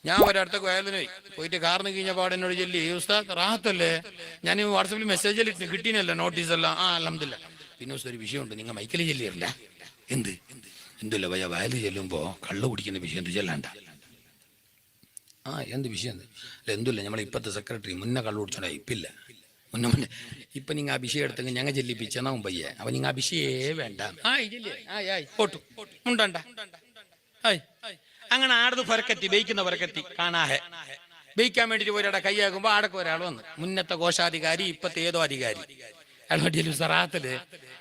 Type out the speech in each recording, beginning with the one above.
ഞാൻ ഒരിടത്തൊക്കെ വയലിന് പോയിട്ട് കാറിന് കഴിഞ്ഞ പാടെന്നോട് ചൊല്ലി, ഉസ്താദ് റാഹത്തല്ലേ, ഞാൻ വാട്സപ്പിൽ മെസ്സേജിൽ കിട്ടീനല്ലോ നോട്ടീസെല്ലാം. അൽഹംദുലില്ലാ. പിന്നെ ഉസ്താദ് ഒരു വിഷയമുണ്ട്, നിങ്ങൾ മൈക്കിൽ ചെല്ലിയല്ല. എന്തില്ല ഭയ, വയലിൽ ചെല്ലുമ്പോൾ കള്ള് കുടിക്കുന്ന വിഷയം എന്ത് ചെല്ലാണ്ട. എന്ത് വിഷയം എന്തില്ല, നമ്മളെ ഇപ്പോഴത്തെ സെക്രട്ടറി മുന്നേ കള്ളു കുടിച്ചോണ്ടാ, ഇപ്പില്ല മുന്നേ ഇപ്പം നിങ്ങൾ അഭിഷേകം എടുത്തെങ്കിൽ ഞങ്ങൾ ചെല്ലിപ്പിച്ചെന്നാവും പയ്യെ. അപ്പം നിങ്ങൾ അഭിഷേകേ വേണ്ട, പോട്ടു മുണ്ടണ്ട. അങ്ങനെ ആടത് പുരക്കത്തി ബെയ്ക്കുന്ന പുരക്കത്തി കാണാഹെ ബെയ്ക്കാൻ വേണ്ടിയിട്ട് ഒരാടെ കൈയാകുമ്പോൾ ആടൊക്കെ ഒരാൾ വന്ന്, മുന്നത്തെ കോശാധികാരി ഇപ്പത്തെ ഏതോ അധികാരി. അയാൾ സറാത്തില്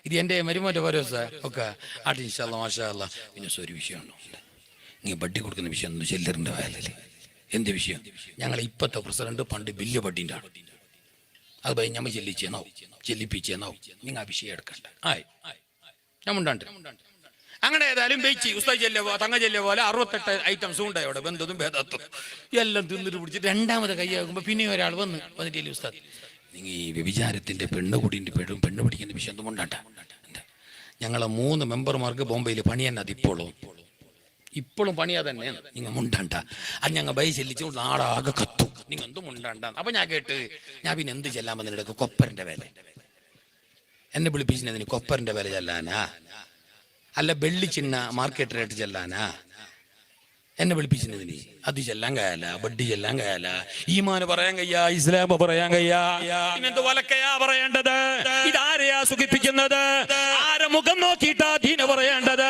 ഇത് എൻ്റെ മരുമോൻ്റെ ഓരോ ഒക്കെ ആട്ടി ഇൻഷാല്ലാ മാഷാ അല്ലാ. പിന്നെ ഒരു വിഷയമുണ്ട്, നീ ബഡ്ഡി കൊടുക്കുന്ന വിഷയം ഒന്ന് ചെല്ലറിൻ്റെ വയലിൽ. എന്ത് വിഷയം? ഞങ്ങളെ ഇപ്പത്തെ പ്രസിഡന്റ് പണ്ട് ബില്ല് ബഡ്ഡിൻ്റെ ആണ്, അത് പോയി ഞമ്മ ചെല്ലിപ്പിച്ചേന്നാവും, നിങ്ങൾ അഭിഷേകം എടുക്കണ്ട. ഞാൻ മുണ്ടാണ്ട്. അങ്ങനെ ഏതായാലും ബെയ്ച്ച് ഉസ്താദ് ചെല്ലിയ തങ്ങ ചെല്ലിയ പോലെ 68 ഐറ്റംസും ഉണ്ടായി അവിടെ, ബന്ധതും ഭേദത്തും എല്ലാം തിന്നിട്ട് പിടിച്ചിട്ട് രണ്ടാമത് കൈയാകുമ്പോൾ പിന്നെ ഒരാൾ വന്നിട്ടില്ല, ഉസ്താദ് നിങ്ങൾ ഈ വ്യഭിചാരത്തിൻ്റെ പെണ്ണ് പിടിക്കുന്ന വിഷയം ഒന്നും മുണ്ടാണ്ട. ഞങ്ങളെ 3 മെമ്പർമാർക്ക് ബോംബെയിൽ പണി തന്നെ, അത് ഇപ്പോഴും പണിയാ തന്നെയാണ്. നിങ്ങൾ മുണ്ടാണ്ട. അത് ഞങ്ങൾ ബൈ ചെല്ലിച്ചു നാടാകെ കത്തും, നിങ്ങൾ എന്തും മുണ്ടാണ്ട. അപ്പൊ ഞാൻ കേട്ട് ഞാൻ പിന്നെ എന്ത് ചെല്ലാൻ വന്നിട്ട് കൊപ്പറിന്റെ വില എന്നെ വിളിപ്പിച്ചതിന്, കൊപ്പറിന്റെ വില ചെല്ലാനാ അല്ല വെള്ളി ചിന്ന മാർക്കറ്റ് റേറ്റ് ചെല്ലാനാ എന്നെ വിളിപ്പിച്ചതിന്? അത് ചെല്ലാൻ കഴിയല, ബഡ്ഡി ചെല്ലാൻ കഴിയല, ഈമാന് പറയാൻ കഴിയാ, ഇസ്ലാം പറയാൻ കഴിയാ, പിന്നെന്ത് വലക്കയാ പറയേണ്ടത്? ഇതാരെയാ സുഖിപ്പിക്കുന്നത്? ആരെ മുഖം നോക്കിയിട്ടാ ദീന പറയേണ്ടത്?